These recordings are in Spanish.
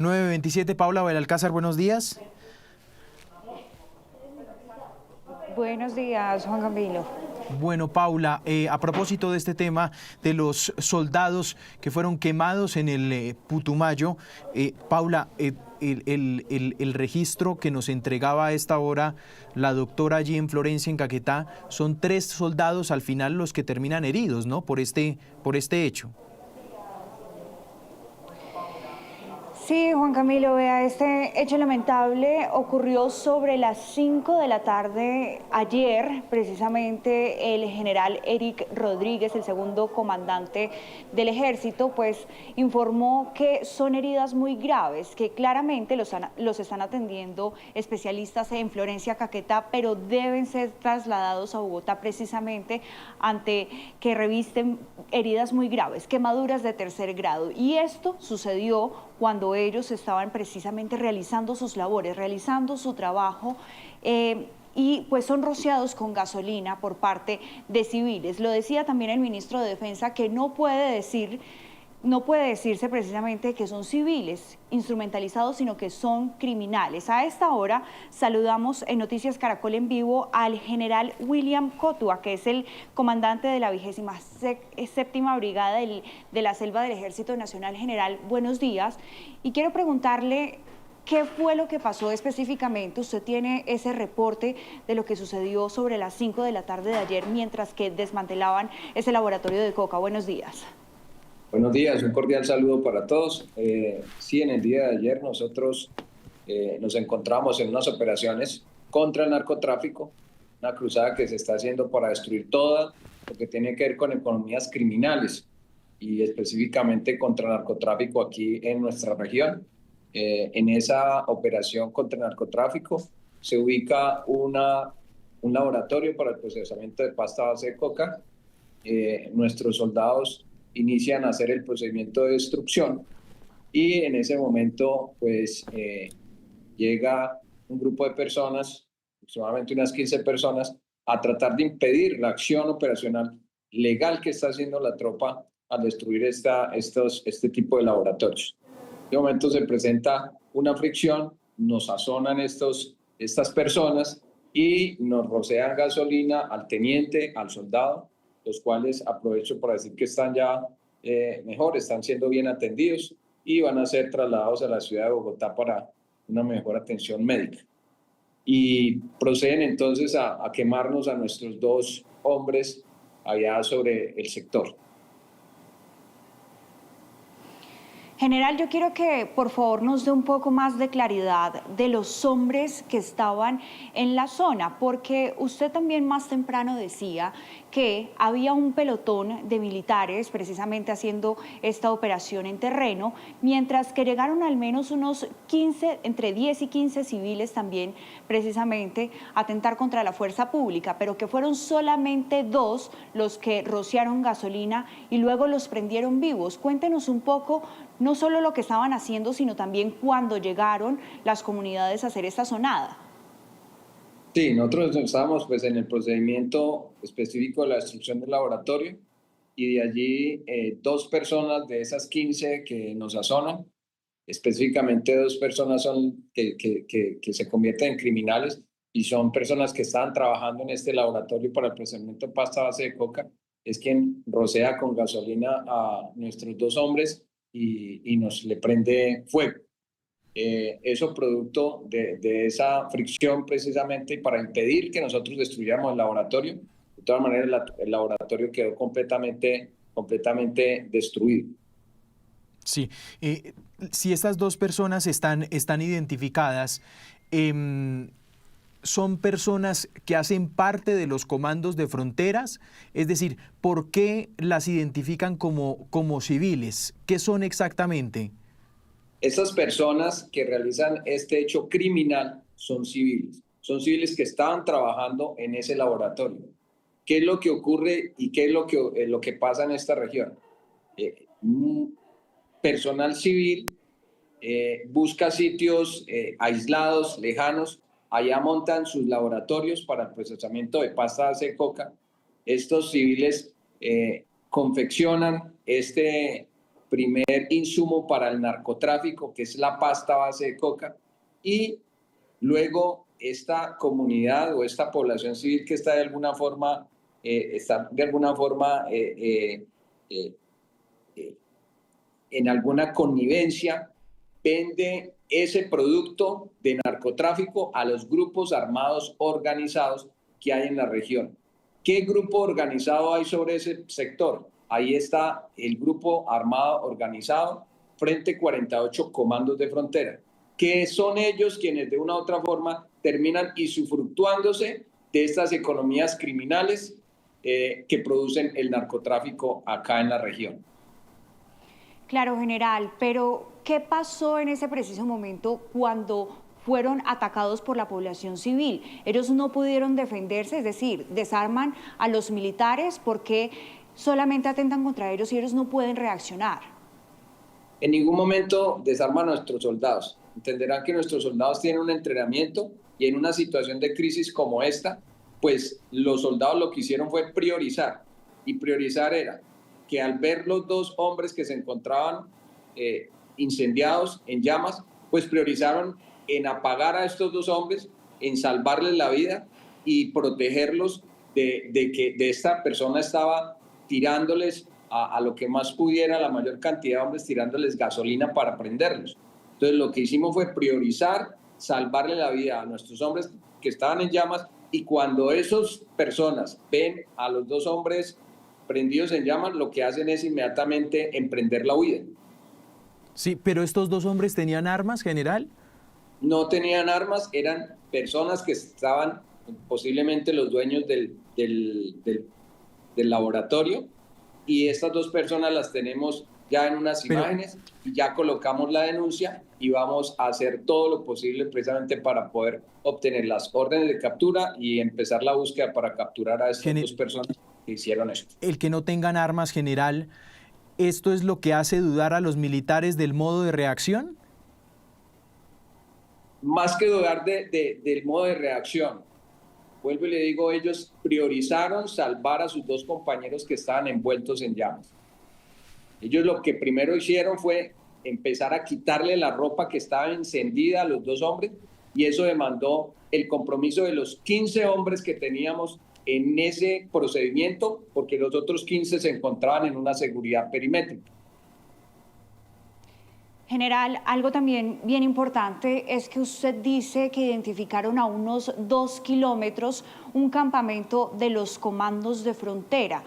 9:27, Paula Belalcázar, buenos días. Buenos días, Juan Camilo. Bueno, Paula, a propósito de este tema de los soldados que fueron quemados en el Putumayo, Paula, el registro que nos entregaba a esta hora la doctora allí en Florencia, en Caquetá, son 3 soldados al final los que terminan heridos, ¿no? Por este hecho. Sí, Juan Camilo, vea, este hecho lamentable ocurrió sobre las 5 de la tarde ayer. Precisamente el general Eric Rodríguez, el segundo comandante del ejército, pues informó que son heridas muy graves, que claramente los están atendiendo especialistas en Florencia, Caquetá, pero deben ser trasladados a Bogotá precisamente ante que revisten heridas muy graves, quemaduras de 3er grado. Y esto sucedió cuando ellos estaban precisamente realizando sus labores, realizando su trabajo, y pues son rociados con gasolina por parte de civiles. Lo decía también el ministro de Defensa, que no puede decirse precisamente que son civiles instrumentalizados, sino que son criminales. A esta hora saludamos en Noticias Caracol en vivo al general William Cotua, que es el comandante de la 27ª Brigada de la Selva del Ejército Nacional. General, buenos días. Y quiero preguntarle, ¿qué fue lo que pasó específicamente? Usted tiene ese reporte de lo que sucedió sobre las 5 de la tarde de ayer mientras que desmantelaban ese laboratorio de coca. Buenos días. Buenos días, un cordial saludo para todos. Sí, en el día de ayer nosotros nos encontramos en unas operaciones contra el narcotráfico, una cruzada que se está haciendo para destruir todo lo que tiene que ver con economías criminales y específicamente contra el narcotráfico aquí en nuestra región. En esa operación contra el narcotráfico se ubica un laboratorio para el procesamiento de pasta base de coca. Nuestros soldados inician a hacer el procedimiento de destrucción y en ese momento pues llega un grupo de personas, aproximadamente unas 15 personas, a tratar de impedir la acción operacional legal que está haciendo la tropa al destruir este tipo de laboratorios. En ese momento se presenta una fricción, nos azonan estas personas y nos rocean gasolina al teniente, al soldado, los cuales aprovecho para decir que están ya mejor, están siendo bien atendidos y van a ser trasladados a la ciudad de Bogotá para una mejor atención médica. Y proceden entonces a quemarnos a nuestros 2 hombres allá sobre el sector. General, yo quiero que por favor nos dé un poco más de claridad de los hombres que estaban en la zona, porque usted también más temprano decía que había un pelotón de militares precisamente haciendo esta operación en terreno, mientras que llegaron al menos unos 15, entre 10 y 15 civiles también precisamente a atentar contra la fuerza pública, pero que fueron solamente 2 los que rociaron gasolina y luego los prendieron vivos. Cuéntenos un poco, no solo lo que estaban haciendo, sino también cuando llegaron las comunidades a hacer esta zonada. Sí, nosotros estábamos pues en el procedimiento específico de la destrucción del laboratorio y de allí 2 personas de esas 15 que nos azonan, específicamente 2 personas son que se convierten en criminales y son personas que estaban trabajando en este laboratorio para el procesamiento de pasta base de coca, es quien rocea con gasolina a nuestros 2 hombres y nos le prende fuego. Eso producto de esa fricción precisamente para impedir que nosotros destruyéramos el laboratorio. De todas maneras, el laboratorio quedó completamente destruido. Sí, si estas 2 personas están identificadas, ¿son personas que hacen parte de los comandos de fronteras? Es decir, ¿por qué las identifican como civiles? ¿Qué son exactamente? Estas personas que realizan este hecho criminal son civiles que estaban trabajando en ese laboratorio. ¿Qué es lo que ocurre y qué es lo que pasa en esta región? Personal civil busca sitios aislados, lejanos, allá montan sus laboratorios para el procesamiento de pasta base de coca. Estos civiles confeccionan este primer insumo para el narcotráfico, que es la pasta base de coca, y luego esta comunidad o esta población civil que está de alguna forma, en alguna connivencia, vende ese producto de narcotráfico a los grupos armados organizados que hay en la región. ¿Qué grupo organizado hay sobre ese sector? Ahí está el grupo armado organizado Frente 48 Comandos de Frontera, que son ellos quienes de una u otra forma terminan usufructuándose de estas economías criminales que producen el narcotráfico acá en la región. Claro, general, pero ¿qué pasó en ese preciso momento cuando fueron atacados por la población civil? Ellos no pudieron defenderse, es decir, desarman a los militares porque solamente atentan contra ellos y ellos no pueden reaccionar. En ningún momento desarman a nuestros soldados. Entenderán que nuestros soldados tienen un entrenamiento y en una situación de crisis como esta, pues los soldados lo que hicieron fue priorizar. Y priorizar era que al ver los dos hombres que se encontraban incendiados, en llamas, pues priorizaron en apagar a estos dos hombres, en salvarles la vida y protegerlos de esta persona estaba tirándoles a lo que más pudiera, la mayor cantidad de hombres tirándoles gasolina para prenderlos. Entonces lo que hicimos fue priorizar, salvarle la vida a nuestros hombres que estaban en llamas, y cuando esas personas ven a los dos hombres prendidos en llamas, lo que hacen es inmediatamente emprender la huida. Sí, pero ¿estos dos hombres tenían armas, general? No tenían armas, eran personas que estaban, posiblemente los dueños del laboratorio, y estas dos personas las tenemos ya en unas imágenes y ya colocamos la denuncia y vamos a hacer todo lo posible precisamente para poder obtener las órdenes de captura y empezar la búsqueda para capturar a estas dos personas que hicieron esto. El que no tengan armas, general, ¿esto es lo que hace dudar a los militares del modo de reacción? Más que dudar del modo de reacción, vuelvo y le digo, ellos priorizaron salvar a sus dos compañeros que estaban envueltos en llamas. Ellos lo que primero hicieron fue empezar a quitarle la ropa que estaba encendida a los dos hombres, y eso demandó el compromiso de los 15 hombres que teníamos en ese procedimiento, porque los otros 15 se encontraban en una seguridad perimétrica. General, algo también bien importante es que usted dice que identificaron a unos 2 kilómetros un campamento de los comandos de frontera.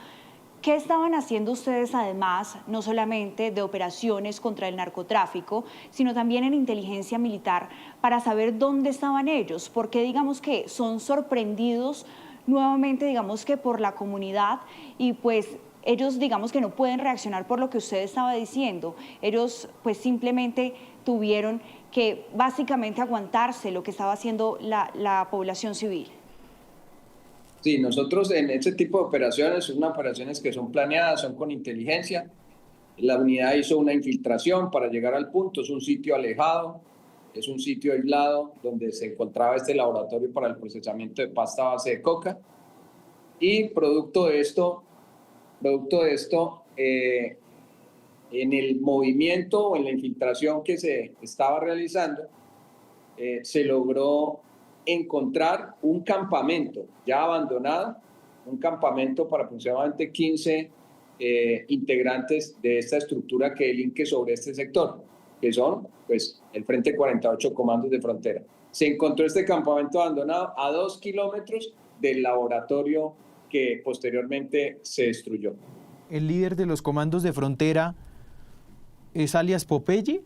¿Qué estaban haciendo ustedes además, no solamente de operaciones contra el narcotráfico, sino también en inteligencia militar para saber dónde estaban ellos? Porque digamos que son sorprendidos nuevamente, digamos que por la comunidad, y pues ellos digamos que no pueden reaccionar por lo que usted estaba diciendo. Ellos pues simplemente tuvieron que básicamente aguantarse lo que estaba haciendo la población civil. Sí, nosotros en este tipo de operaciones, son operaciones que son planeadas, son con inteligencia. La unidad hizo una infiltración para llegar al punto, es un sitio alejado, es un sitio aislado donde se encontraba este laboratorio para el procesamiento de pasta base de coca, y producto de esto, en el movimiento o en la infiltración que se estaba realizando, se logró encontrar un campamento ya abandonado, un campamento para aproximadamente 15 integrantes de esta estructura que delinque sobre este sector, que son pues, el Frente 48 Comandos de Frontera. Se encontró este campamento abandonado a 2 kilómetros del laboratorio que posteriormente se destruyó. ¿El líder de los comandos de frontera es alias Popeye?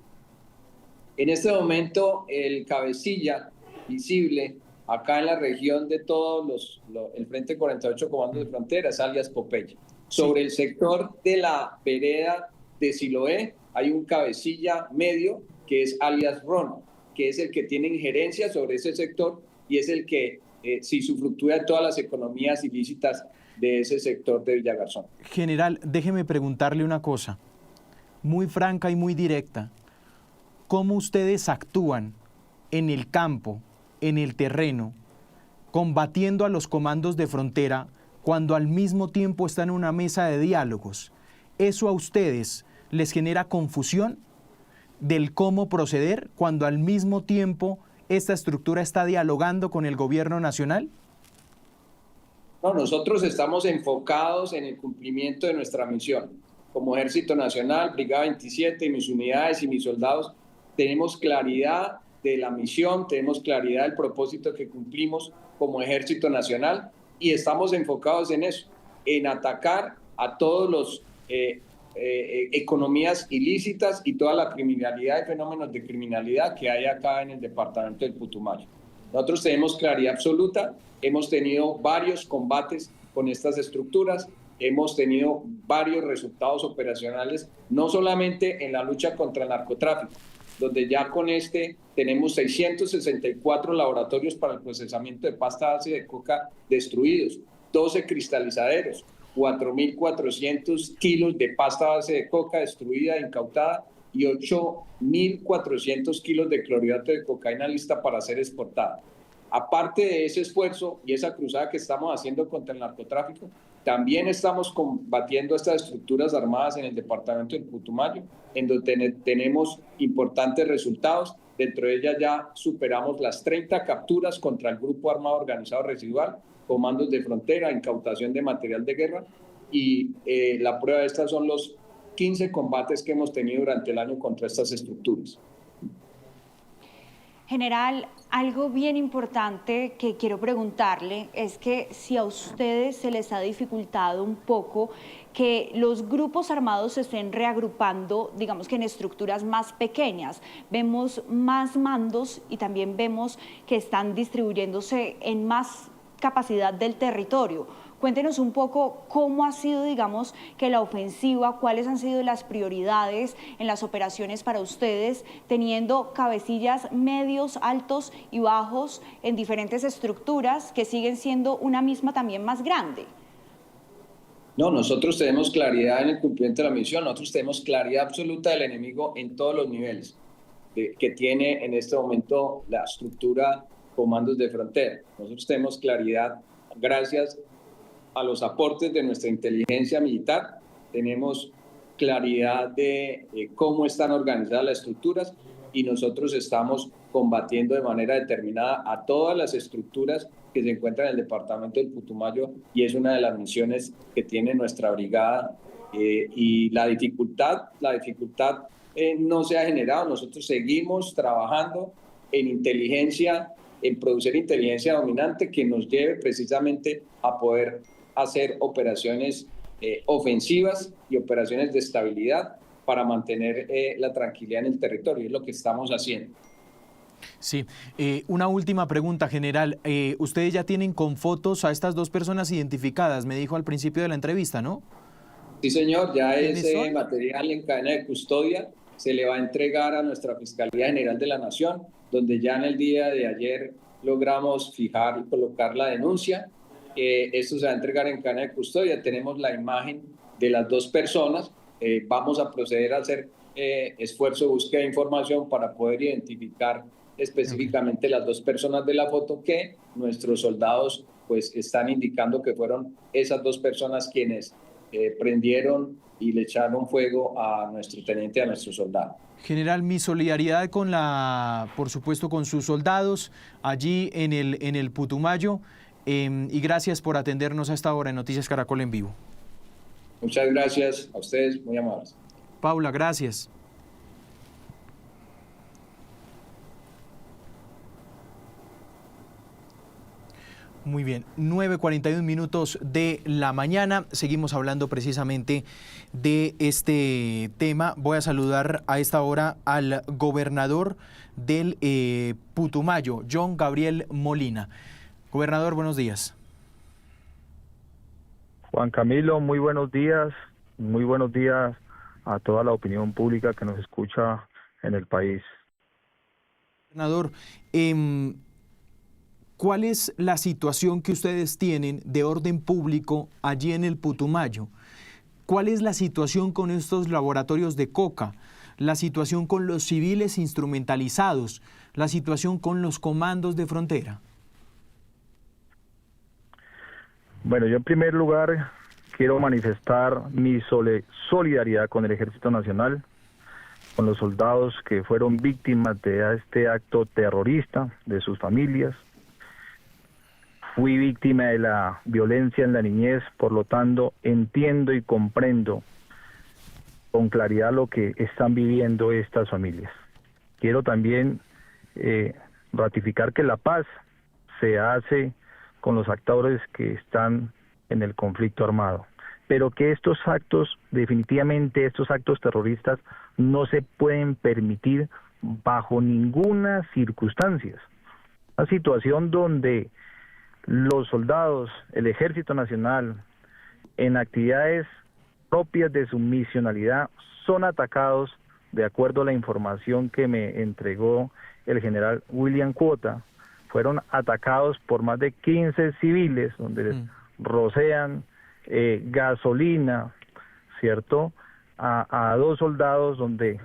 En este momento, el cabecilla visible acá en la región de todos el Frente 48 Comandos de Frontera es alias Popeye. Sobre el sector de la vereda de Siloé hay un cabecilla medio que es alias Rono, que es el que tiene injerencia sobre ese sector y es el que se usufructúa de todas las economías ilícitas de ese sector de Villagarzón. General, déjeme preguntarle una cosa, muy franca y muy directa. ¿Cómo ustedes actúan en el campo, en el terreno, combatiendo a los comandos de frontera cuando al mismo tiempo están en una mesa de diálogos? Eso a ustedes les genera confusión del cómo proceder cuando al mismo tiempo esta estructura está dialogando con el gobierno nacional? No, nosotros estamos enfocados en el cumplimiento de nuestra misión. Como Ejército Nacional, Brigada 27 y mis unidades y mis soldados, tenemos claridad de la misión, tenemos claridad del propósito que cumplimos como Ejército Nacional y estamos enfocados en eso, en atacar a todos los economías ilícitas y toda la criminalidad y fenómenos de criminalidad que hay acá en el departamento del Putumayo. Nosotros tenemos claridad absoluta, hemos tenido varios combates con estas estructuras, hemos tenido varios resultados operacionales, no solamente en la lucha contra el narcotráfico, donde ya con tenemos 664 laboratorios para el procesamiento de pasta base de coca destruidos, 12 cristalizaderos, 4.400 kilos de pasta base de coca destruida, incautada, y 8.400 kilos de clorhidrato de cocaína lista para ser exportada. Aparte de ese esfuerzo y esa cruzada que estamos haciendo contra el narcotráfico, también estamos combatiendo estas estructuras armadas en el departamento del Putumayo, en donde tenemos importantes resultados. Dentro de ellas ya superamos las 30 capturas contra el Grupo Armado Organizado Residual, comandos de frontera, incautación de material de guerra, y la prueba de estas son los 15 combates que hemos tenido durante el año contra estas estructuras. General, algo bien importante que quiero preguntarle es que si a ustedes se les ha dificultado un poco que los grupos armados se estén reagrupando, digamos que en estructuras más pequeñas. Vemos más mandos y también vemos que están distribuyéndose en más capacidad del territorio. Cuéntenos un poco cómo ha sido, digamos, que la ofensiva, cuáles han sido las prioridades en las operaciones para ustedes, teniendo cabecillas medios, altos y bajos en diferentes estructuras que siguen siendo una misma también más grande. No, nosotros tenemos claridad en el cumplimiento de la misión, nosotros tenemos claridad absoluta del enemigo en todos los niveles que tiene en este momento la estructura comandos de frontera. Nosotros tenemos claridad gracias a los aportes de nuestra inteligencia militar, tenemos claridad de cómo están organizadas las estructuras y nosotros estamos combatiendo de manera determinada a todas las estructuras que se encuentran en el departamento del Putumayo y es una de las misiones que tiene nuestra brigada y la dificultad no se ha generado. Nosotros seguimos trabajando en inteligencia, en producir inteligencia dominante que nos lleve precisamente a poder hacer operaciones ofensivas y operaciones de estabilidad para mantener la tranquilidad en el territorio. Es lo que estamos haciendo. Sí. Una última pregunta, general. Ustedes ya tienen con fotos a estas dos personas identificadas, me dijo al principio de la entrevista, ¿no? Sí, señor. Ya ese material en cadena de custodia se le va a entregar a nuestra Fiscalía General de la Nación, donde ya en el día de ayer logramos fijar y colocar la denuncia. Esto se va a entregar en cadena de custodia. Tenemos la imagen de las dos personas. Vamos a proceder a hacer esfuerzo de búsqueda de información para poder identificar específicamente las dos personas de la foto que nuestros soldados pues están indicando que fueron esas dos personas quienes prendieron y le echaron fuego a nuestro teniente, a nuestro soldado. General, mi solidaridad con por supuesto, con sus soldados allí en el Putumayo y gracias por atendernos a esta hora en Noticias Caracol en vivo. Muchas gracias a ustedes, muy amables. Paula, gracias. Muy bien, 9:41 minutos de la mañana. Seguimos hablando precisamente de este tema. Voy a saludar a esta hora al gobernador del Putumayo, John Gabriel Molina. Gobernador, buenos días. Juan Camilo, muy buenos días a toda la opinión pública que nos escucha en el país. Gobernador, ¿cuál es la situación que ustedes tienen de orden público allí en el Putumayo? ¿Cuál es la situación con estos laboratorios de coca? ¿La situación con los civiles instrumentalizados? ¿La situación con los comandos de frontera? Bueno, yo en primer lugar quiero manifestar mi solidaridad con el Ejército Nacional, con los soldados que fueron víctimas de este acto terrorista, de sus familias. Fui víctima de la violencia en la niñez, por lo tanto entiendo y comprendo con claridad lo que están viviendo estas familias. Quiero también ratificar que la paz se hace con los actores que están en el conflicto armado, pero que estos actos, definitivamente estos actos terroristas, no se pueden permitir bajo ninguna circunstancia. Una situación donde los soldados, el Ejército Nacional, en actividades propias de su misionalidad, son atacados, de acuerdo a la información que me entregó el general William Cuota, fueron atacados por más de 15 civiles, donde les rocean gasolina, ¿cierto?, a 2 soldados donde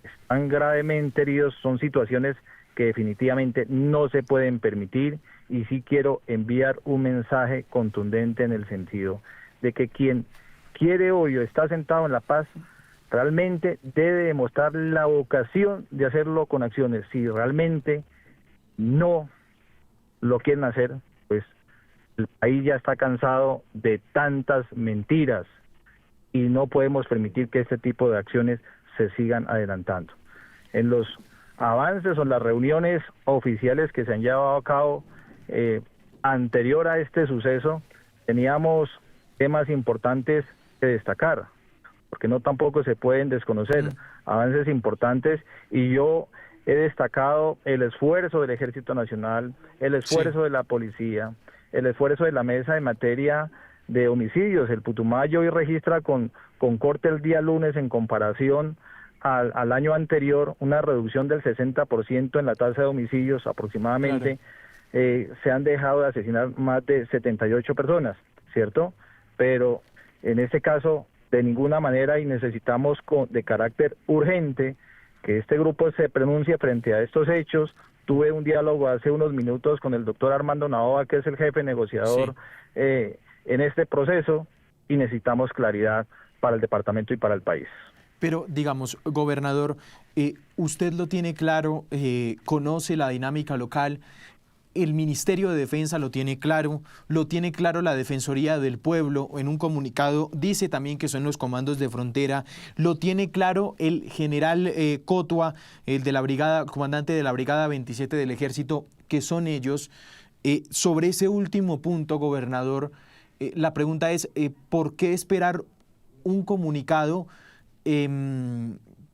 están gravemente heridos. Son situaciones que definitivamente no se pueden permitir, y sí quiero enviar un mensaje contundente en el sentido de que quien quiere hoy o está sentado en la paz realmente debe demostrar la vocación de hacerlo con acciones. Si realmente no lo quieren hacer, pues el país ya está cansado de tantas mentiras y no podemos permitir que este tipo de acciones se sigan adelantando. En los avances o las reuniones oficiales que se han llevado a cabo anterior a este suceso, teníamos temas importantes que destacar, porque no tampoco se pueden desconocer avances importantes, y yo he destacado el esfuerzo del Ejército Nacional, el esfuerzo de la policía, el esfuerzo de la mesa en materia de homicidios. El Putumayo hoy registra con corte el día lunes, en comparación al año anterior, una reducción del 60% en la tasa de homicidios aproximadamente. Claro. Se han dejado de asesinar más de 78 personas, ¿cierto? Pero en este caso, de ninguna manera, y necesitamos de carácter urgente que este grupo se pronuncie frente a estos hechos. Tuve un diálogo hace unos minutos con el doctor Armando Navoa, que es el jefe negociador en este proceso, y necesitamos claridad para el departamento y para el país. Pero, digamos, gobernador, usted lo tiene claro, conoce la dinámica local. El Ministerio de Defensa lo tiene claro la Defensoría del Pueblo, en un comunicado dice también que son los comandos de frontera, lo tiene claro el general Cotua, el de la brigada, comandante de la Brigada 27 del Ejército, que son ellos. Sobre ese último punto, gobernador, la pregunta es, ¿por qué esperar un comunicado?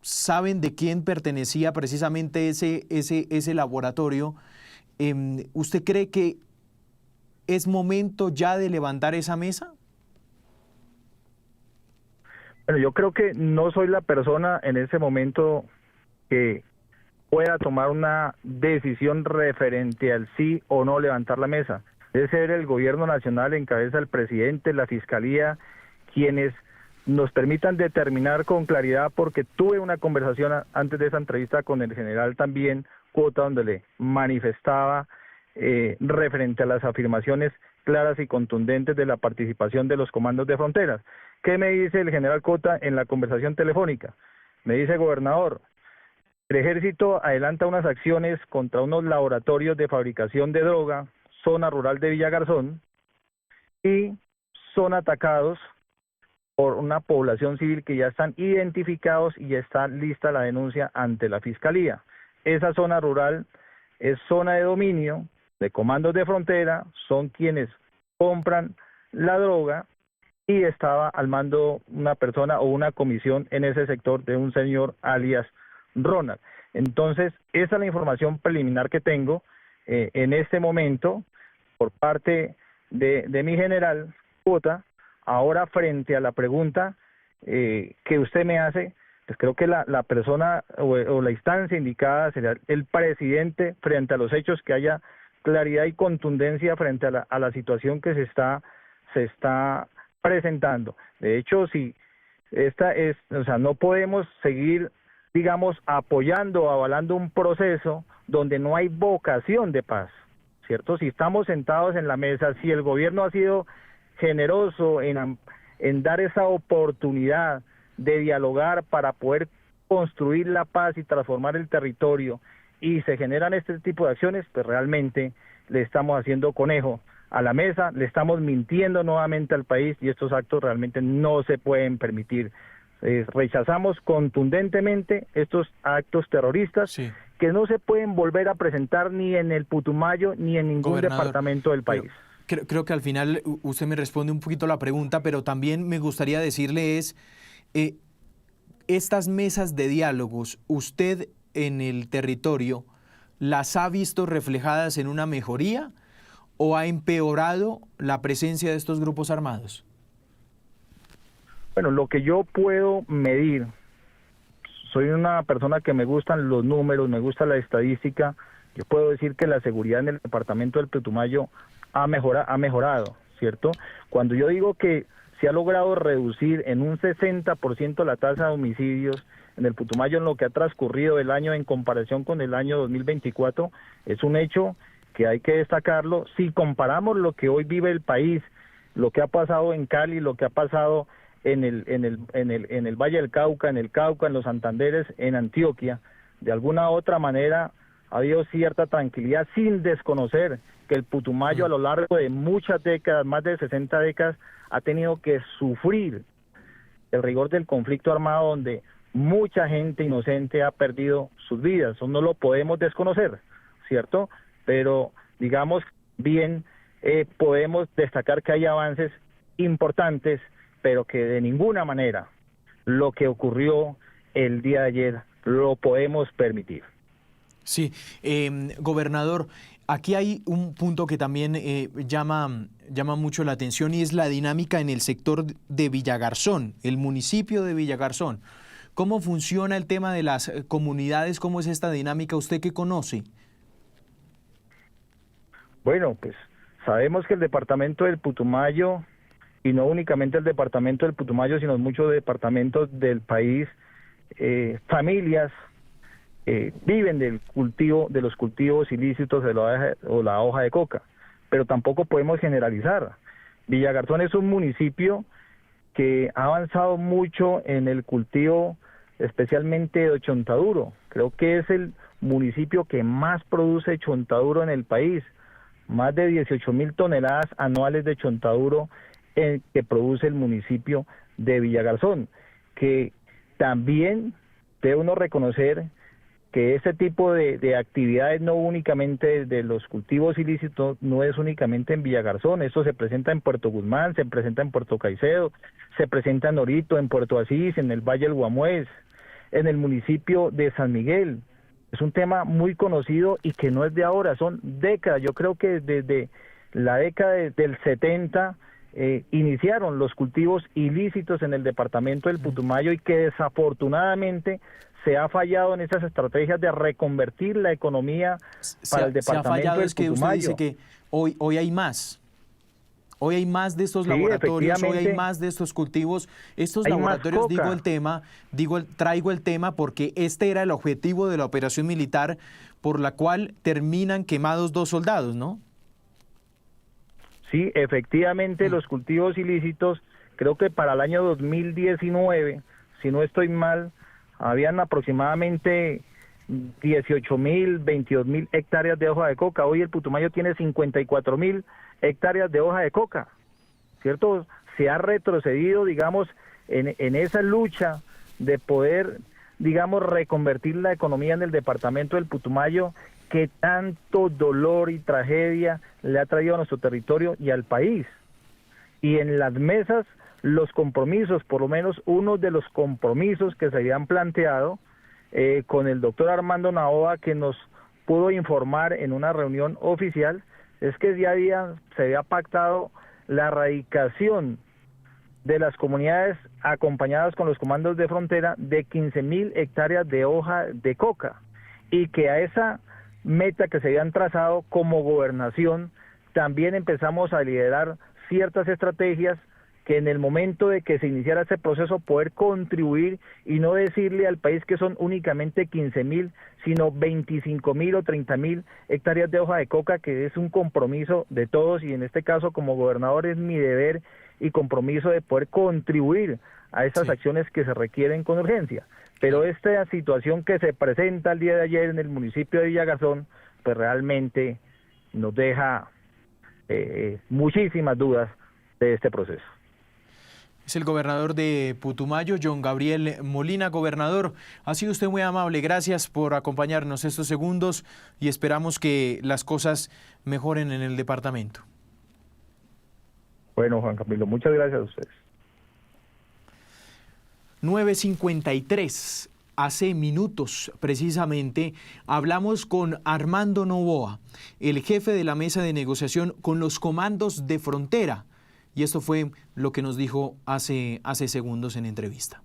¿Saben de quién pertenecía precisamente ese laboratorio? ¿Usted cree que es momento ya de levantar esa mesa? Bueno, yo creo que no soy la persona en ese momento que pueda tomar una decisión referente al sí o no levantar la mesa. Debe ser el gobierno nacional, en cabeza del presidente, la fiscalía, quienes nos permitan determinar con claridad, porque tuve una conversación antes de esa entrevista con el general también Cuota, donde le manifestaba referente a las afirmaciones claras y contundentes de la participación de los comandos de fronteras. ¿Qué me dice el general Cuota en la conversación telefónica? Me dice: gobernador, el ejército adelanta unas acciones contra unos laboratorios de fabricación de droga, zona rural de Villagarzón, y son atacados por una población civil que ya están identificados y ya está lista la denuncia ante la fiscalía. Esa zona rural es zona de dominio de comandos de frontera, son quienes compran la droga, y estaba al mando una persona o una comisión en ese sector de un señor alias Ronald. Entonces, esa es la información preliminar que tengo en este momento por parte de mi general Cuota. Ahora, frente a la pregunta que usted me hace, pues creo que la persona o la instancia indicada será el presidente, frente a los hechos, que haya claridad y contundencia frente a la situación que se está presentando. De hecho, si no podemos seguir, digamos, apoyando o avalando un proceso donde no hay vocación de paz, ¿cierto? Si estamos sentados en la mesa, si el gobierno ha sido generoso en en dar esa oportunidad de dialogar para poder construir la paz y transformar el territorio, y se generan este tipo de acciones, pues realmente le estamos haciendo conejo a la mesa, le estamos mintiendo nuevamente al país, y estos actos realmente no se pueden permitir. Rechazamos contundentemente estos actos terroristas, Sí. que no se pueden volver a presentar ni en el Putumayo ni en ningún Gobernador, departamento del país. Creo que al final usted me responde un poquito la pregunta, pero también me gustaría decirle estas mesas de diálogos, ¿usted en el territorio las ha visto reflejadas en una mejoría o ha empeorado la presencia de estos grupos armados? Bueno, lo que yo puedo medir, soy una persona que me gustan los números, me gusta la estadística, yo puedo decir que la seguridad en el departamento del Putumayo ha mejorado, ¿cierto? Cuando yo digo que se ha logrado reducir en un 60% la tasa de homicidios en el Putumayo en lo que ha transcurrido el año en comparación con el año 2024, es un hecho que hay que destacarlo. Si comparamos lo que hoy vive el país, lo que ha pasado en Cali, lo que ha pasado en el Valle del Cauca, en los Santanderes, en Antioquia, de alguna u otra manera ha habido cierta tranquilidad, sin desconocer que el Putumayo a lo largo de muchas décadas, más de 60 décadas, ha tenido que sufrir el rigor del conflicto armado, donde mucha gente inocente ha perdido sus vidas. Eso no lo podemos desconocer, ¿cierto? Pero digamos bien, podemos destacar que hay avances importantes, pero que de ninguna manera lo que ocurrió el día de ayer lo podemos permitir. Sí, gobernador, aquí hay un punto que también llama mucho la atención, y es la dinámica en el sector de Villagarzón, el municipio de Villagarzón. ¿Cómo funciona el tema de las comunidades? ¿Cómo es esta dinámica? ¿Usted qué conoce? Bueno, pues sabemos que el departamento del Putumayo, y no únicamente el departamento del Putumayo, sino muchos departamentos del país, familias viven de los cultivos ilícitos de la hoja de coca, pero tampoco podemos generalizar. Villagarzón es un municipio que ha avanzado mucho en el cultivo, especialmente de chontaduro. Creo que es el municipio que más produce chontaduro en el país, más de 18.000 toneladas anuales de chontaduro que produce el municipio de Villagarzón, que también debe uno reconocer que este tipo de actividades, no únicamente de los cultivos ilícitos, no es únicamente en Villagarzón. Esto se presenta en Puerto Guzmán, se presenta en Puerto Caicedo, se presenta en Norito, en Puerto Asís, en el Valle del Guamués, en el municipio de San Miguel. Es un tema muy conocido y que no es de ahora, son décadas. Yo creo que desde la década del 70 iniciaron los cultivos ilícitos en el departamento del Putumayo, y que desafortunadamente se ha fallado en esas estrategias de reconvertir la economía para el departamento se ha fallado, del es que Putumayo. usted dice que hoy hay más. Hoy hay más de estos Sí, laboratorios, hoy hay más de estos cultivos. Estos hay más laboratorios, coca. traigo el tema porque este era el objetivo de la operación militar, por la cual terminan quemados 2 soldados, ¿no? Sí, efectivamente, los cultivos ilícitos, creo que para el año 2019, si no estoy mal, habían aproximadamente 18.000, 22.000 hectáreas de hoja de coca. Hoy el Putumayo tiene 54.000 hectáreas de hoja de coca, ¿cierto? Se ha retrocedido, digamos, en esa lucha de poder, digamos, reconvertir la economía en el departamento del Putumayo, que tanto dolor y tragedia le ha traído a nuestro territorio y al país. Y en las mesas, los compromisos, por lo menos uno de los compromisos que se habían planteado con el doctor Armando Novoa, que nos pudo informar en una reunión oficial, es que se había pactado la erradicación de las comunidades acompañadas con los comandos de frontera de 15.000 hectáreas de hoja de coca, y que a esa meta que se habían trazado como gobernación también empezamos a liderar ciertas estrategias que en el momento de que se iniciara ese proceso poder contribuir y no decirle al país que son únicamente 15.000, sino 25.000 o 30.000 hectáreas de hoja de coca, que es un compromiso de todos, y en este caso como gobernador es mi deber y compromiso de poder contribuir a estas acciones que se requieren con urgencia. Pero esta situación que se presenta el día de ayer en el municipio de Villagarzón, pues realmente nos deja muchísimas dudas de este proceso. Es el gobernador de Putumayo, John Gabriel Molina. Gobernador, ha sido usted muy amable. Gracias por acompañarnos estos segundos y esperamos que las cosas mejoren en el departamento. Bueno, Juan Camilo, muchas gracias a ustedes. 9:53. Hace minutos, precisamente, hablamos con Armando Noboa, el jefe de la mesa de negociación con los comandos de frontera. Y esto fue lo que nos dijo hace segundos en entrevista.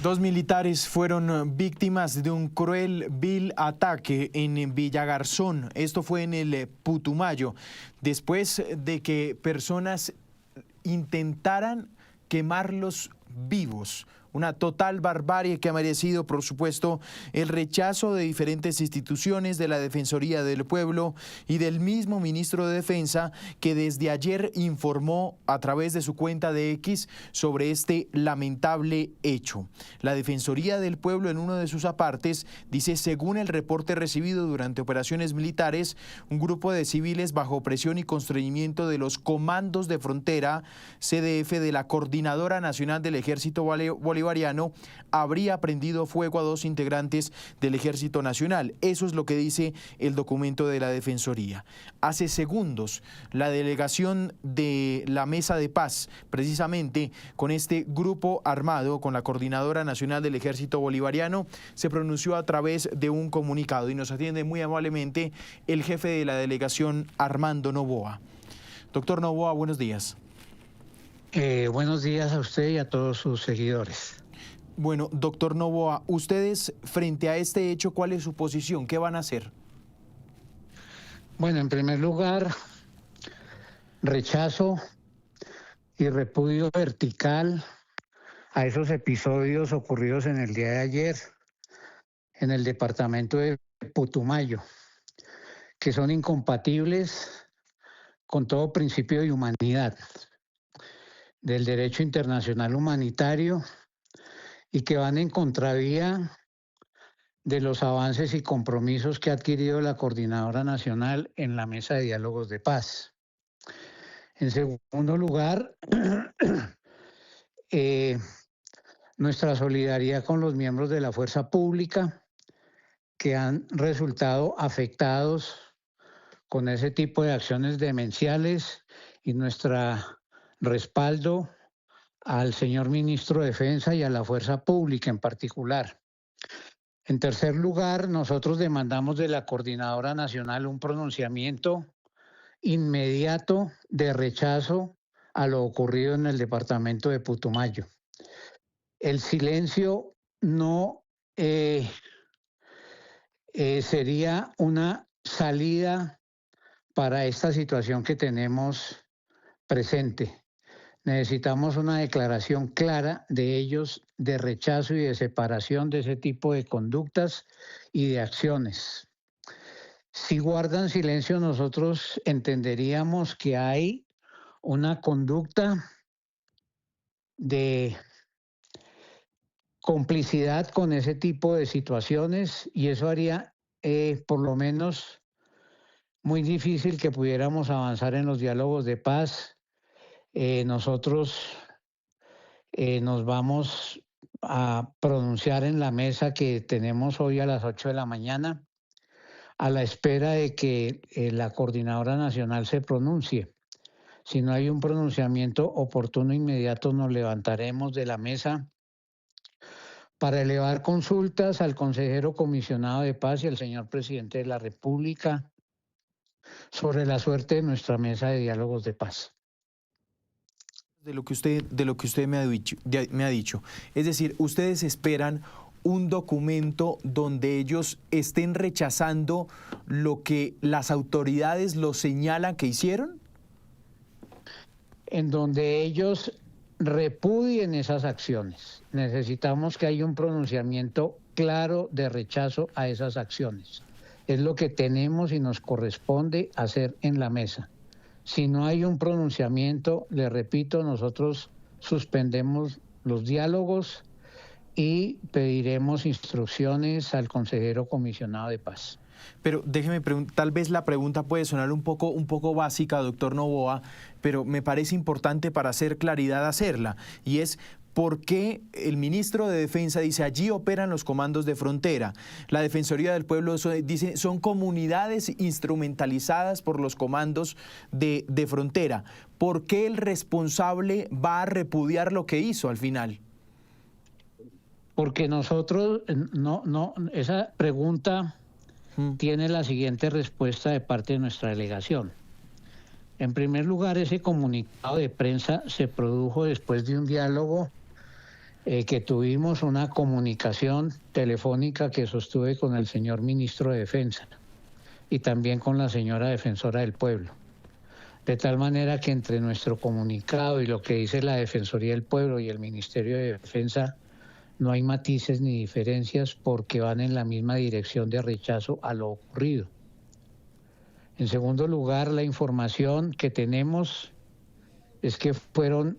2 militares fueron víctimas de un cruel, vil ataque en Villagarzón. Esto fue en el Putumayo, después de que personas intentaran quemarlos vivos. Una total barbarie que ha merecido, por supuesto, el rechazo de diferentes instituciones, de la Defensoría del Pueblo y del mismo ministro de Defensa, que desde ayer informó a través de su cuenta de X sobre este lamentable hecho. La Defensoría del Pueblo, en uno de sus apartes, dice: según el reporte recibido durante operaciones militares, un grupo de civiles bajo presión y constreñimiento de los comandos de frontera, CDF, de la Coordinadora Nacional del Ejército Bolivariano, habría prendido fuego a 2 integrantes del Ejército Nacional. Eso es lo que dice el documento de la Defensoría. Hace segundos, la delegación de la Mesa de Paz, precisamente con este grupo armado, con la Coordinadora Nacional del Ejército Bolivariano, se pronunció a través de un comunicado y nos atiende muy amablemente el jefe de la delegación, Armando Noboa. Doctor Noboa, buenos días. Buenos días a usted y a todos sus seguidores. Bueno, doctor Noboa, ustedes frente a este hecho, ¿cuál es su posición? ¿Qué van a hacer? Bueno, en primer lugar, rechazo y repudio vertical a esos episodios ocurridos en el día de ayer en el departamento de Putumayo, que son incompatibles con todo principio de humanidad, del derecho internacional humanitario, y que van en contravía de los avances y compromisos que ha adquirido la Coordinadora Nacional en la Mesa de Diálogos de Paz. En segundo lugar, nuestra solidaridad con los miembros de la fuerza pública que han resultado afectados con ese tipo de acciones demenciales, y nuestro respaldo al señor ministro de Defensa y a la fuerza pública en particular. En tercer lugar, nosotros demandamos de la Coordinadora Nacional un pronunciamiento inmediato de rechazo a lo ocurrido en el departamento de Putumayo. El silencio no sería una salida para esta situación que tenemos presente. Necesitamos una declaración clara de ellos de rechazo y de separación de ese tipo de conductas y de acciones. Si guardan silencio, nosotros entenderíamos que hay una conducta de complicidad con ese tipo de situaciones, y eso haría por lo menos muy difícil que pudiéramos avanzar en los diálogos de paz. Nosotros nos vamos a pronunciar en la mesa que tenemos hoy a las 8 de la mañana, a la espera de que la Coordinadora Nacional se pronuncie. Si no hay un pronunciamiento oportuno inmediato, nos levantaremos de la mesa para elevar consultas al consejero comisionado de paz y al señor presidente de la República sobre la suerte de nuestra mesa de diálogos de paz. De lo que usted me ha dicho. Es decir, ustedes esperan un documento donde ellos estén rechazando lo que las autoridades los señalan que hicieron. En donde ellos repudien esas acciones. Necesitamos que haya un pronunciamiento claro de rechazo a esas acciones. es lo que tenemos y nos corresponde hacer en la mesa. Si no hay un pronunciamiento, le repito, nosotros suspendemos los diálogos y pediremos instrucciones al consejero comisionado de paz. Pero déjeme preguntar, tal vez la pregunta puede sonar un poco básica, doctor Noboa, pero me parece importante para hacer claridad hacerla, y es: ¿por qué el ministro de Defensa dice allí operan los comandos de frontera? La Defensoría del Pueblo dice son comunidades instrumentalizadas por los comandos de frontera. ¿Por qué el responsable va a repudiar lo que hizo al final? Porque nosotros, esa pregunta tiene la siguiente respuesta de parte de nuestra delegación. En primer lugar, ese comunicado de prensa se produjo después de un diálogo que tuvimos, una comunicación telefónica que sostuve con el señor ministro de Defensa y también con la señora defensora del pueblo. De tal manera que entre nuestro comunicado y lo que dice la Defensoría del Pueblo y el Ministerio de Defensa no hay matices ni diferencias, porque van en la misma dirección de rechazo a lo ocurrido. En segundo lugar, la información que tenemos es que fueron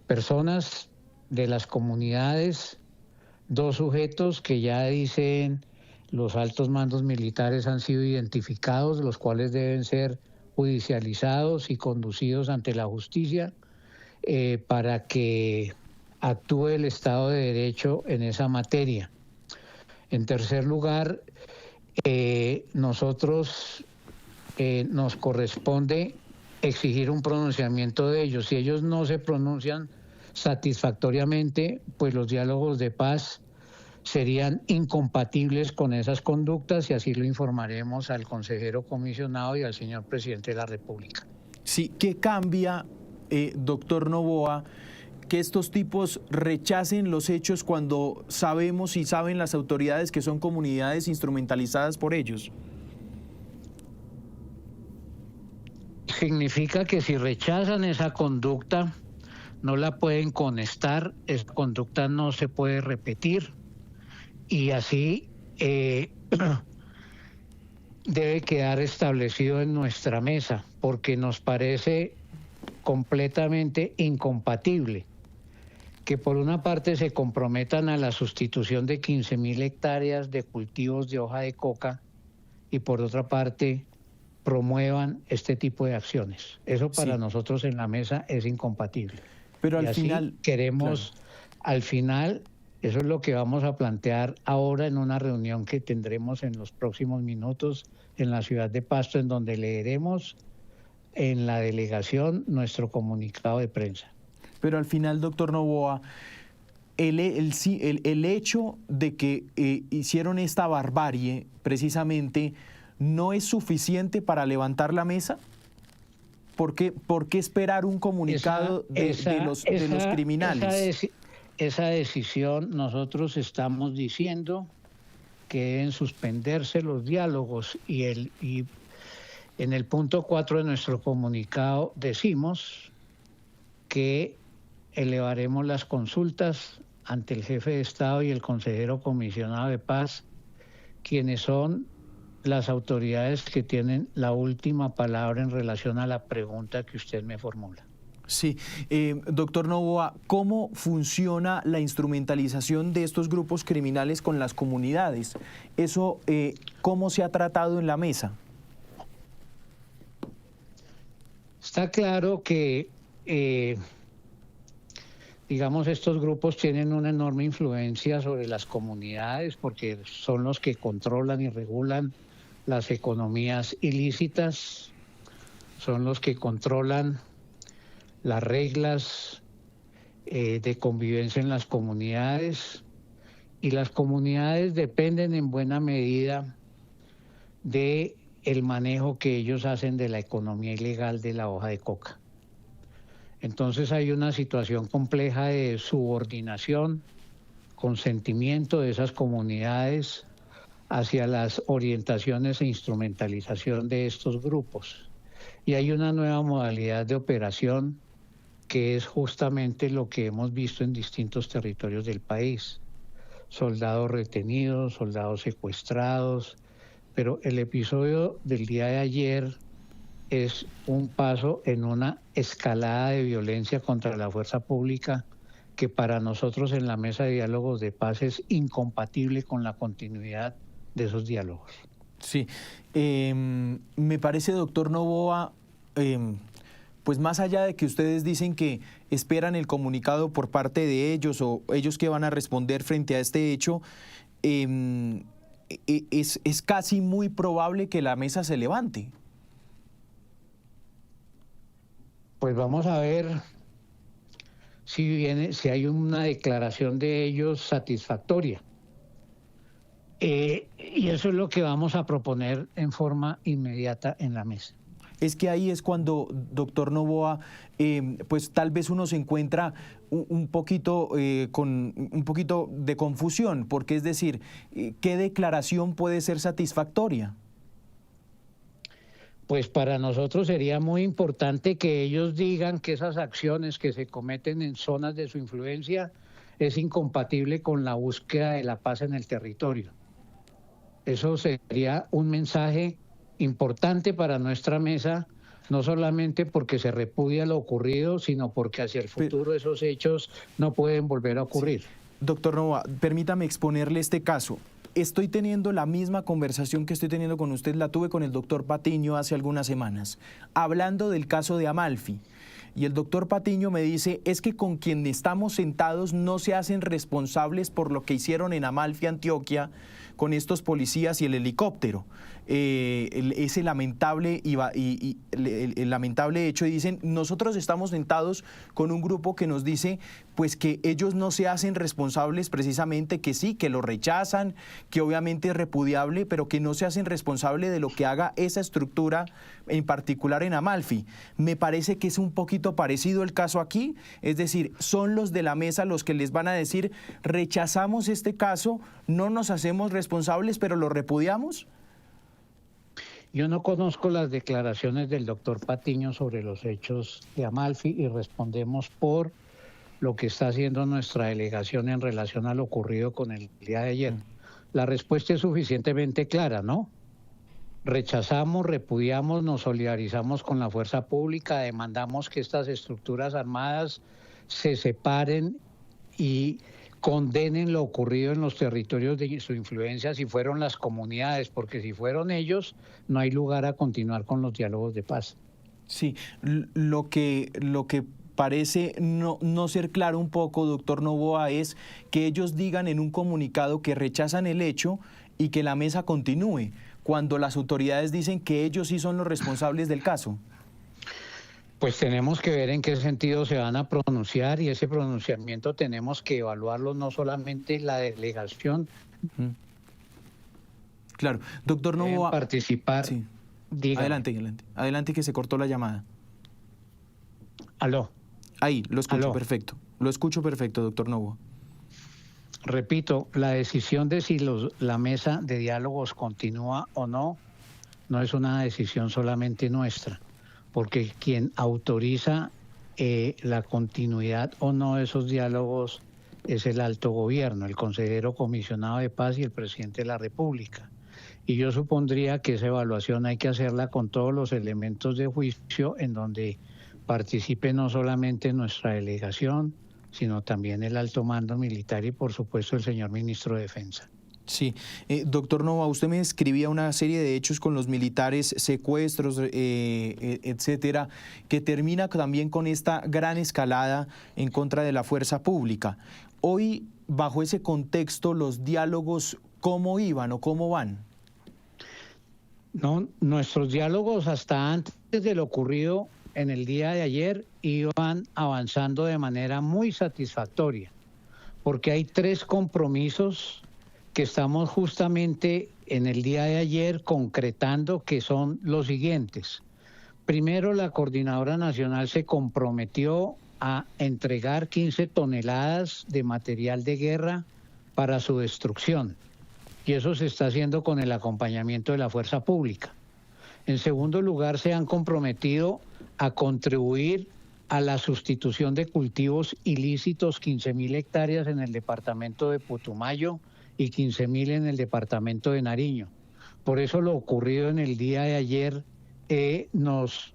personas de las comunidades, 2 sujetos que ya dicen los altos mandos militares han sido identificados, los cuales deben ser judicializados y conducidos ante la justicia para que actúe el Estado de Derecho en esa materia. En tercer lugar, nosotros nos corresponde exigir un pronunciamiento de ellos. Si ellos no se pronuncian satisfactoriamente, pues los diálogos de paz serían incompatibles con esas conductas, y así lo informaremos al consejero comisionado y al señor presidente de la República. Sí, ¿qué cambia, doctor Noboa, que estos tipos rechacen los hechos cuando sabemos y saben las autoridades que son comunidades instrumentalizadas por ellos? Significa que si rechazan esa conducta, no la pueden contestar, esa conducta no se puede repetir, y así debe quedar establecido en nuestra mesa, porque nos parece completamente incompatible que por una parte se comprometan a la sustitución de 15.000 hectáreas de cultivos de hoja de coca y por otra parte promuevan este tipo de acciones. Eso para nosotros en la mesa es incompatible. Pero al final queremos, al final, eso es lo que vamos a plantear ahora en una reunión que tendremos en los próximos minutos en la ciudad de Pasto, en donde leeremos en la delegación nuestro comunicado de prensa. Pero al final, doctor Noboa, el hecho de que hicieron esta barbarie, precisamente, ¿no es suficiente para levantar la mesa? ¿Por qué esperar un comunicado de los criminales? Esa decisión, nosotros estamos diciendo que deben suspenderse los diálogos, y en el punto 4 de nuestro comunicado decimos que elevaremos las consultas ante el jefe de Estado y el consejero comisionado de paz, quienes son las autoridades que tienen la última palabra en relación a la pregunta que usted me formula. Sí, doctor Noboa, ¿cómo funciona la instrumentalización de estos grupos criminales con las comunidades? Eso, ¿cómo se ha tratado en la mesa? Está claro que digamos, estos grupos tienen una enorme influencia sobre las comunidades porque son los que controlan y regulan las economías ilícitas, son los que controlan las reglas de convivencia en las comunidades, y las comunidades dependen en buena medida de el manejo que ellos hacen de la economía ilegal de la hoja de coca. Entonces hay una situación compleja de subordinación, consentimiento de esas comunidades hacia las orientaciones e instrumentalización de estos grupos. Y hay una nueva modalidad de operación que es justamente lo que hemos visto en distintos territorios del país. Soldados retenidos, soldados secuestrados, pero el episodio del día de ayer es un paso en una escalada de violencia contra la fuerza pública que para nosotros en la mesa de diálogos de paz es incompatible con la continuidad de esos diálogos. Sí, me parece, doctor Noboa, pues más allá de que ustedes dicen que esperan el comunicado por parte de ellos o ellos que van a responder frente a este hecho, es casi muy probable que la mesa se levante. Pues vamos a ver si hay una declaración de ellos satisfactoria. Y eso es lo que vamos a proponer en forma inmediata en la mesa. Es que ahí es cuando, doctor Noboa, pues tal vez uno se encuentra un poquito con un poquito de confusión, porque es decir, ¿qué declaración puede ser satisfactoria? Pues para nosotros sería muy importante que ellos digan que esas acciones que se cometen en zonas de su influencia es incompatible con la búsqueda de la paz en el territorio. Eso sería un mensaje importante para nuestra mesa, no solamente porque se repudia lo ocurrido, sino porque hacia el futuro esos hechos no pueden volver a ocurrir. Sí. Doctor Noboa, permítame exponerle este caso. Estoy teniendo la misma conversación que estoy teniendo con usted, la tuve con el doctor Patiño hace algunas semanas, hablando del caso de Amalfi. Y el doctor Patiño me dice, es que con quien estamos sentados no se hacen responsables por lo que hicieron en Amalfi, Antioquia, con estos policías y el helicóptero. Ese lamentable, el lamentable hecho, y dicen, nosotros estamos sentados con un grupo que nos dice pues que ellos no se hacen responsables precisamente, que sí, que lo rechazan, que obviamente es repudiable, pero que no se hacen responsables de lo que haga esa estructura, en particular en Amalfi. Me parece que es un poquito parecido el caso aquí, es decir, son los de la mesa los que les van a decir, rechazamos este caso, no nos hacemos responsables, pero lo repudiamos. Yo no conozco las declaraciones del doctor Patiño sobre los hechos de Amalfi y respondemos por lo que está haciendo nuestra delegación en relación a lo ocurrido con el día de ayer. La respuesta es suficientemente clara, ¿no? Rechazamos, repudiamos, nos solidarizamos con la fuerza pública, demandamos que estas estructuras armadas se separen y condenen lo ocurrido en los territorios de su influencia si fueron las comunidades, porque si fueron ellos, no hay lugar a continuar con los diálogos de paz. Sí, lo que parece no ser claro un poco, doctor Noboa, es que ellos digan en un comunicado que rechazan el hecho y que la mesa continúe, cuando las autoridades dicen que ellos sí son los responsables del caso. Pues tenemos que ver en qué sentido se van a pronunciar y ese pronunciamiento tenemos que evaluarlo no solamente la delegación. Claro, doctor Noboa. Participar. Sí. Adelante que se cortó la llamada. Aló. Ahí, lo escucho. Aló. Perfecto. Lo escucho perfecto, doctor Noboa. Repito, la decisión de si la mesa de diálogos continúa o no es una decisión solamente nuestra, porque quien autoriza la continuidad o no de esos diálogos es el alto gobierno, el consejero comisionado de paz y el presidente de la República. Y yo supondría que esa evaluación hay que hacerla con todos los elementos de juicio en donde participe no solamente nuestra delegación, sino también el alto mando militar y por supuesto el señor ministro de Defensa. Sí, doctor Noboa, usted me describía una serie de hechos con los militares, secuestros, etcétera, que termina también con esta gran escalada en contra de la fuerza pública. Hoy, bajo ese contexto, los diálogos, ¿cómo iban o cómo van? No, nuestros diálogos hasta antes de lo ocurrido en el día de ayer iban avanzando de manera muy satisfactoria, porque hay 3 compromisos que estamos justamente en el día de ayer concretando, que son los siguientes. Primero, la Coordinadora Nacional se comprometió a entregar 15 toneladas de material de guerra para su destrucción, y eso se está haciendo con el acompañamiento de la fuerza pública. En segundo lugar, se han comprometido a contribuir a la sustitución de cultivos ilícitos, 15.000 hectáreas en el departamento de Putumayo y 15.000 en el departamento de Nariño, por eso lo ocurrido en el día de ayer nos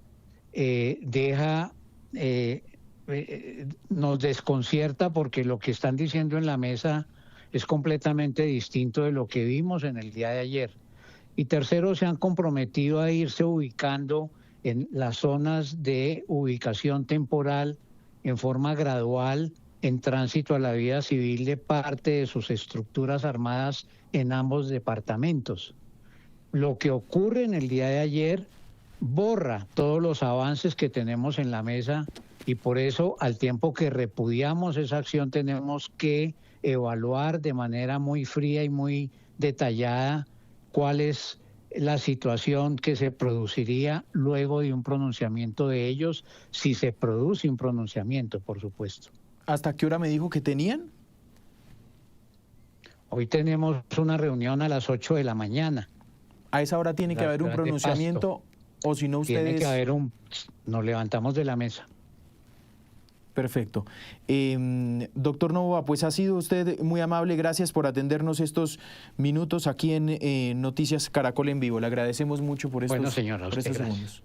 nos desconcierta, porque lo que están diciendo en la mesa es completamente distinto de lo que vimos en el día de ayer. Y tercero, se han comprometido a irse ubicando en las zonas de ubicación temporal en forma gradual, en tránsito a la vida civil de parte de sus estructuras armadas en ambos departamentos. Lo que ocurre en el día de ayer borra todos los avances que tenemos en la mesa, y por eso, al tiempo que repudiamos esa acción, tenemos que evaluar de manera muy fría y muy detallada cuál es la situación que se produciría luego de un pronunciamiento de ellos, si se produce un pronunciamiento, por supuesto. ¿Hasta qué hora me dijo que tenían? Hoy tenemos una reunión a las 8 de la mañana. A esa hora tiene que haber un pronunciamiento, o si no ustedes... Tiene que haber nos levantamos de la mesa. Perfecto. Doctor Novoa, pues ha sido usted muy amable. Gracias por atendernos estos minutos aquí en Noticias Caracol en Vivo. Le agradecemos mucho por estos, Bueno, señora, por estos gracias. segundos.